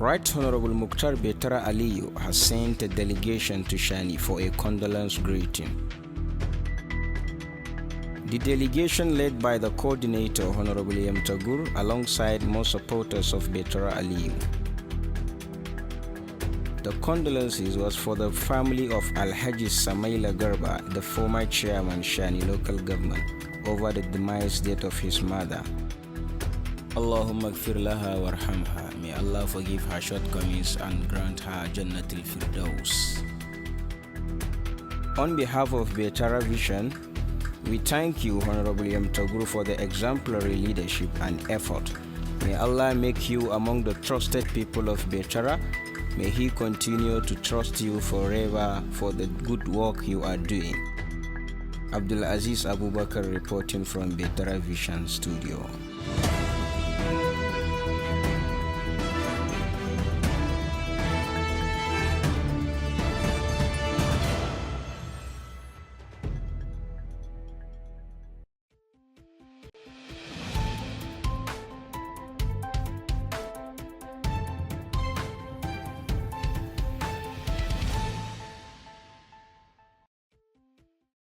Right Honorable Mukhtar BETARA Aliyu has sent a delegation to Shani for a condolence greeting. The delegation, led by the coordinator Honorable Yamta, alongside more supporters of BETARA Aliyu. The condolences was for the family of Alhaji Samaila Garba, the former chairman Shani local government, over the demise death of his mother. Allahumma gfir laha warhamha. May Allah forgive her shortcomings and grant her Jannatul Firdaus. On behalf of BETARA Vision, we thank you, Honorable Yamta, for the exemplary leadership and effort. May Allah make you among the trusted people of BETARA. May He continue to trust you forever for the good work you are doing. Abdul Aziz Abubakar reporting from BETARA Vision Studio.